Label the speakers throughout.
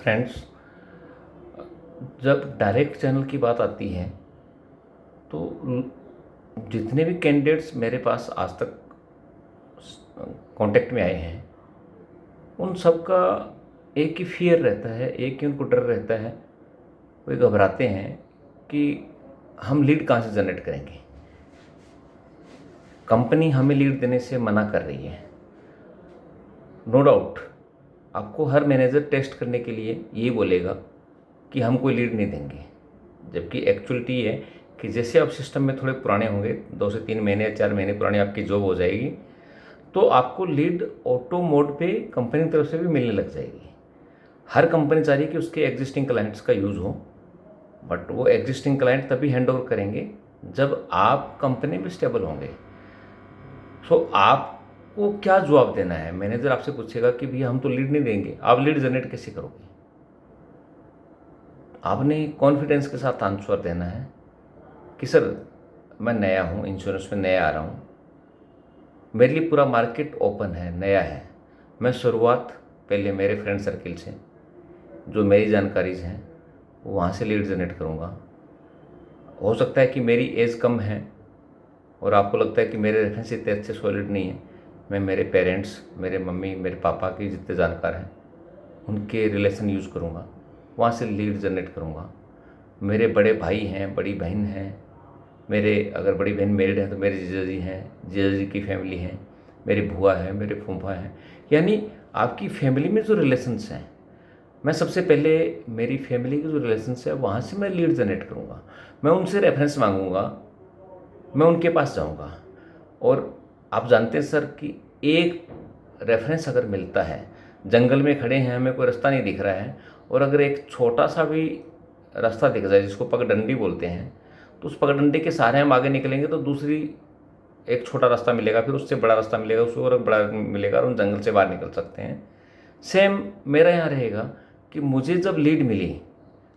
Speaker 1: Friends, जब direct channel की बात आती है तो जितने भी कैंडिडेट्स मेरे पास आज तक कांटेक्ट में आए हैं उन सब का एक ही फियर रहता है, एक ही उनको डर रहता है। वे घबराते हैं कि हम लीड कहाँ से जनरेट करेंगे, कंपनी हमें लीड देने से मना कर रही है। नो डाउट आपको हर मैनेजर टेस्ट करने के लिए ये बोलेगा कि हम कोई लीड नहीं देंगे, जबकि एक्चुअलिटी ये है कि जैसे आप सिस्टम में थोड़े पुराने होंगे, 2 से 3 महीने या 4 महीने पुरानी आपकी जॉब हो जाएगी, तो आपको लीड ऑटो मोड पे कंपनी की तरफ से भी मिलने लग जाएगी। हर कंपनी चाह रही है कि उसके एग्जिस्टिंग क्लाइंट्स का यूज़ हो, बट वो एग्जिस्टिंग क्लाइंट तभी हैंड ओवर करेंगे जब आप कंपनी में स्टेबल होंगे। सो आपको क्या जवाब देना है? मैनेजर आपसे पूछेगा कि भैया हम तो लीड नहीं देंगे, आप लीड जनरेट कैसे करोगे? आपने कॉन्फिडेंस के साथ आंसर देना है कि सर मैं नया हूँ, इंश्योरेंस में नया आ रहा हूँ, मेरे लिए पूरा मार्केट ओपन है, नया है। मैं शुरुआत पहले मेरे फ्रेंड सर्किल से, जो मेरी जानकारीज हैं वहाँ से लीड जनरेट करूँगा। हो सकता है कि मेरी एज कम है और आपको लगता है कि मेरे रेफरेंस इतने अच्छे सॉलिड नहीं है। मैं मेरे पेरेंट्स, मेरे मम्मी, मेरे पापा के जितने जानकार हैं उनके रिलेशन यूज़ करूँगा, वहाँ से लीड जनरेट करूँगा। मेरे बड़े भाई हैं, बड़ी बहन हैं, मेरे अगर बड़ी बहन मैरिड है तो मेरे जीजा जी हैं, जीजा जी की फैमिली है, मेरी बुआ है, मेरे फूफा हैं, यानी आपकी फैमिली में जो रिलेशंस हैं, मैं सबसे पहले मेरी फैमिली के जो रिलेशंस है वहाँ से मैं लीड जनरेट करूँगा। मैं उनसे रेफरेंस मांगूंगा, मैं उनके पास जाऊँगा। और आप जानते हैं सर कि एक रेफरेंस अगर मिलता है, जंगल में खड़े हैं, हमें कोई रास्ता नहीं दिख रहा है, और अगर एक छोटा सा भी रास्ता दिख जाए जिसको पगडंडी बोलते हैं, तो उस पगडंडी के सहारे हम आगे निकलेंगे तो दूसरी एक छोटा रास्ता मिलेगा, फिर उससे बड़ा रास्ता मिलेगा, उससे और एक बड़ा मिलेगा, और हम जंगल से बाहर निकल सकते हैं। सेम मेरा यहाँ रहेगा कि मुझे जब लीड मिली,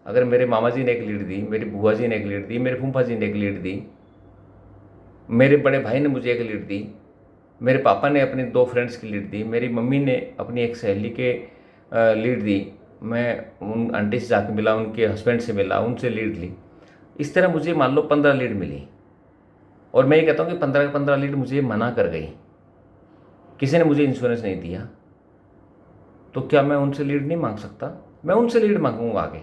Speaker 1: अगर मेरे मामा जी ने एक लीड दी, मेरी बुआ जी ने एक लीड दी, मेरे फूफा जी ने एक लीड दी, मेरे बड़े भाई ने मुझे एक लीड दी, मेरे पापा ने अपने 2 फ्रेंड्स की लीड दी, मेरी मम्मी ने अपनी एक सहेली के लीड दी, मैं उन आंटी से जाके मिला, उनके हस्बैंड से मिला, उनसे लीड ली। इस तरह मुझे मान लो 15 लीड मिली, और मैं ये कहता हूँ कि 15 के 15 लीड मुझे मना कर गई, किसी ने मुझे इंश्योरेंस नहीं दिया, तो क्या मैं उनसे लीड नहीं मांग सकता? मैं उनसे लीड मांगूंगा आगे।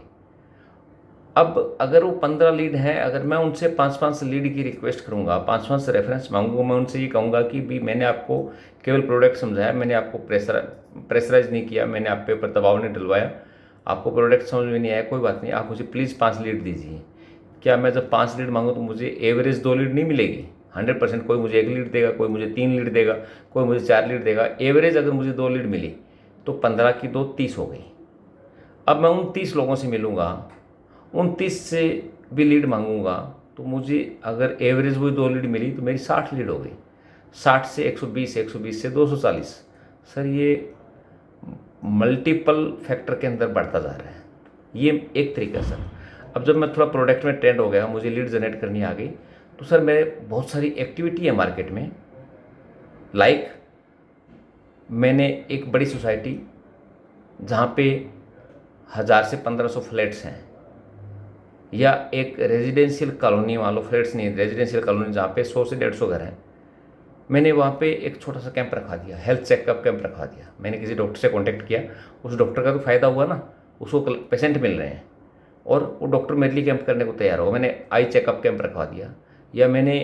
Speaker 1: अब अगर वो 15 लीड हैं, अगर मैं उनसे 5-5 लीड की रिक्वेस्ट करूंगा, 5-5 रेफरेंस मांगूंगा, मैं उनसे ये कहूँगा कि भी मैंने आपको केवल प्रोडक्ट समझाया, मैंने आपको प्रेशराइज नहीं किया, मैंने आप पे ऊपर दबाव नहीं डलवाया, आपको प्रोडक्ट समझ में नहीं आया, कोई बात नहीं, आप मुझे प्लीज़ 5 लीड दीजिए। क्या मैं जब 5 लीड मांगूँ तो मुझे एवरेज 2 लीड नहीं मिलेगी? 100% कोई मुझे 1 लीड देगा, कोई मुझे 3 लीड देगा, कोई मुझे 4 लीड देगा। एवरेज अगर मुझे 2 लीड मिली तो 15 की 2 30 हो गई। अब मैं उन 30 लोगों से मिलूँगा, उन 30 से भी लीड मांगूंगा, तो मुझे अगर एवरेज वही 2 लीड मिली तो मेरी 60 लीड हो गई। 60 से 120, 120 से 240। सर ये मल्टीपल फैक्टर के अंदर बढ़ता जा रहा है, ये एक तरीका सर। अब जब मैं थोड़ा प्रोडक्ट में ट्रेंड हो गया, मुझे लीड जनरेट करनी आ गई, तो सर मेरे बहुत सारी एक्टिविटी है मार्केट में। लाइक मैंने एक बड़ी सोसाइटी जहाँ पे 1000 से 1500 फ्लैट्स हैं, या एक रेजिडेंशियल कॉलोनी, मान लो फ्लैट्स नहीं, रेजिडेंशियल कॉलोनी जहाँ पे 100 से 150 घर हैं, मैंने वहाँ पे एक छोटा सा कैंप रखा दिया, हेल्थ चेकअप कैंप रखा दिया। मैंने किसी डॉक्टर से कांटेक्ट किया, उस डॉक्टर का तो फ़ायदा हुआ ना, उसको पेशेंट मिल रहे हैं, और वो डॉक्टर मेरे लिए कैंप करने को तैयार हो। मैंने आई चेकअप कैंप रखवा दिया, या मैंने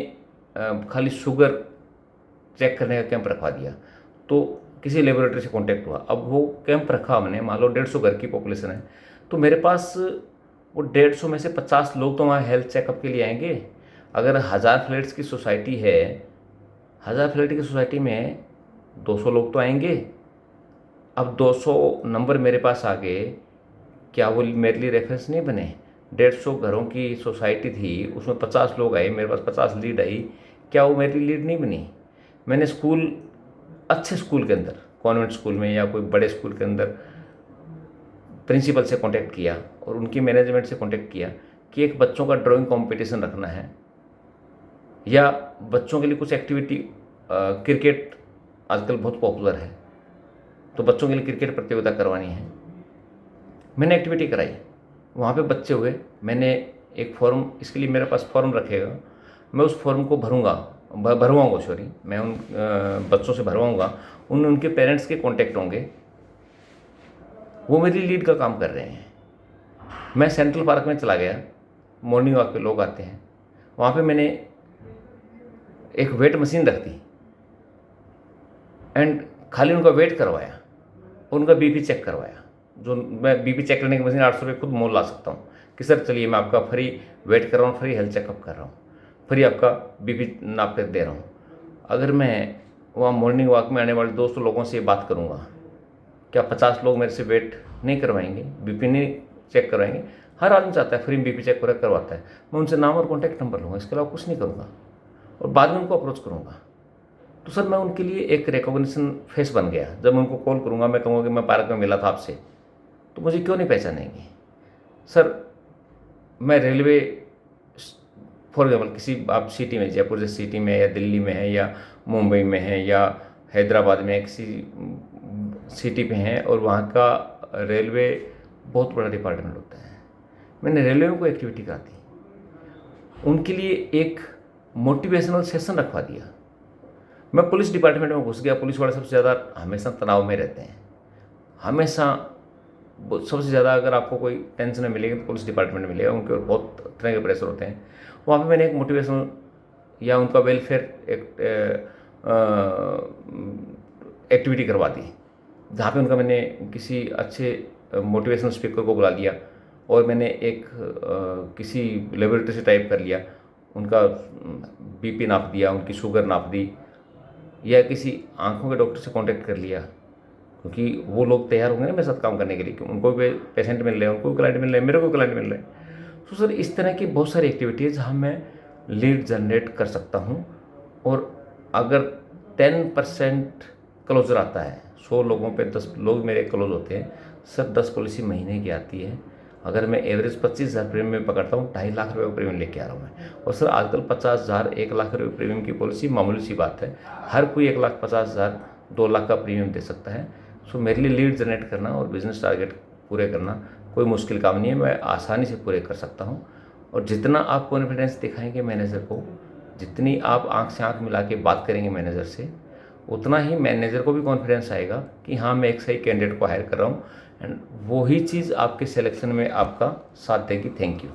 Speaker 1: खाली शुगर चेक करने का कैंप रखवा दिया। तो किसी लेबोरेटरी से कांटेक्ट हुआ, अब वो कैंप रखा हमने, मान लो 150 घर की पॉपुलेशन है, तो मेरे पास वो 150 में से 50 लोग तो वहाँ हेल्थ चेकअप के लिए आएंगे। अगर 1000 फ्लैट्स की सोसाइटी है, 1000 फ्लैट की सोसाइटी में 200 लोग तो आएंगे। अब 200 नंबर मेरे पास आ गए, क्या वो मेरे लिए रेफरेंस नहीं बने? 150 घरों की सोसाइटी थी, उसमें 50 लोग आए, मेरे पास 50 लीड आई, क्या वो मेरी लीड नहीं बनी? मैंने स्कूल, अच्छे स्कूल के अंदर, कॉन्वेंट स्कूल में या कोई बड़े स्कूल के अंदर प्रिंसिपल से कांटेक्ट किया और उनकी मैनेजमेंट से कांटेक्ट किया कि एक बच्चों का ड्राइंग कंपटीशन रखना है, या बच्चों के लिए कुछ एक्टिविटी, क्रिकेट आजकल बहुत पॉपुलर है, तो बच्चों के लिए क्रिकेट प्रतियोगिता करवानी है। मैंने एक्टिविटी कराई, वहाँ पे बच्चे हुए, मैंने एक फॉर्म, इसके लिए मेरे पास फॉर्म रखेगा, मैं उस फॉर्म को भरवाऊँगा, सॉरी, मैं उन बच्चों से भरवाऊँगा, उनके पेरेंट्स के कॉन्टैक्ट होंगे, वो मेरी लीड का काम कर रहे हैं। मैं सेंट्रल पार्क में चला गया, मॉर्निंग वॉक पे लोग आते हैं, वहाँ पे मैंने एक वेट मशीन रख दी एंड खाली उनका वेट करवाया, उनका बीपी चेक करवाया। जो मैं बीपी चेक करने की मशीन 800 रुपये खुद मोल ला सकता हूँ कि सर चलिए मैं आपका फ्री वेट कर रहा हूँ, फ्री हेल्थ चेकअप कर रहा हूँ, फ्री आपका बीपी नाप कर दे रहा हूँ। अगर मैं वहाँ मॉर्निंग वॉक में आने वाले 200 लोगों से ये बात करूँगा, क्या 50 लोग मेरे से वेट नहीं करवाएंगे, बीपी नहीं चेक करवाएंगे? हर आदमी चाहता है फ्री बीपी चेक करवाता है। मैं उनसे नाम और कॉन्टैक्ट नंबर लूँगा, इसके अलावा कुछ नहीं करूँगा और बाद में उनको अप्रोच करूँगा। तो सर मैं उनके लिए एक रिकॉग्निशन फेस बन गया। जब मैं उनको कॉल करूँगा, मैं कहूँगा कि मैं पार्क में मिला था आपसे, तो मुझे क्यों नहीं पहचानेंगे? सर मैं रेलवे, फॉर एग्जाम्पल किसी आप सिटी में, जयपुर जैसी सिटी में या दिल्ली में है या मुंबई में है या हैदराबाद में किसी सिटी पे हैं और वहाँ का रेलवे बहुत बड़ा डिपार्टमेंट होता है, मैंने रेलवे में कोई एक्टिविटी करा दी, उनके लिए एक मोटिवेशनल सेशन रखवा दिया। मैं पुलिस डिपार्टमेंट में घुस गया, पुलिस वाले सबसे ज़्यादा हमेशा तनाव में रहते हैं, हमेशा सबसे ज़्यादा अगर आपको कोई टेंशन मिलेगी तो पुलिस डिपार्टमेंट में मिलेगा, उनके ऊपर बहुत तरह के प्रेशर होते हैं। वहाँ पे मैंने एक मोटिवेशनल या उनका वेलफेयर एक्टिविटी करवा दी, जहाँ पे उनका मैंने किसी अच्छे मोटिवेशनल स्पीकर को बुला लिया और मैंने एक किसी लेबोरेटरी से टाइप कर लिया, उनका बीपी नाप दिया, उनकी शुगर नाप दी, या किसी आँखों के डॉक्टर से कांटेक्ट कर लिया, क्योंकि वो लोग तैयार होंगे ना मेरे साथ काम करने के लिए, कि उनको भी पेशेंट मिल रहे हैं, उनको भी क्लाइंट मिल रहे हैं, मेरे को क्लाइंट मिल रहे हैं। तो सर इस तरह की बहुत सारी एक्टिविटी है जहाँ मैं लीड जनरेट कर सकता हूँ। और अगर 10% क्लोजर आता है, 100 लोगों पे 10 लोग मेरे क्लोज होते हैं, सर 10 पॉलिसी महीने की आती है। अगर मैं एवरेज 25,000 प्रीमियम में पकड़ता हूँ, 2.5 लाख रुपये का प्रीमियम लेके आ रहा हूँ मैं। और सर आजकल 50,000 1 लाख रुपये प्रीमियम की पॉलिसी मामूली सी बात है, हर कोई 1,50,000 2 लाख का प्रीमियम दे सकता है। सो मेरे लिए लीड जनरेट करना और बिजनेस टारगेट पूरे करना कोई मुश्किल काम नहीं है, मैं आसानी से पूरे कर सकता हूँ। और जितना आप कॉन्फिडेंस दिखाएंगे मैनेजर को, जितनी आप आंख से आंख मिला के बात करेंगे मैनेजर से, उतना ही मैनेजर को भी कॉन्फिडेंस आएगा कि हाँ मैं एक सही कैंडिडेट को हायर कर रहा हूँ, एंड वही चीज़ आपके सिलेक्शन में आपका साथ देगी। Thank you.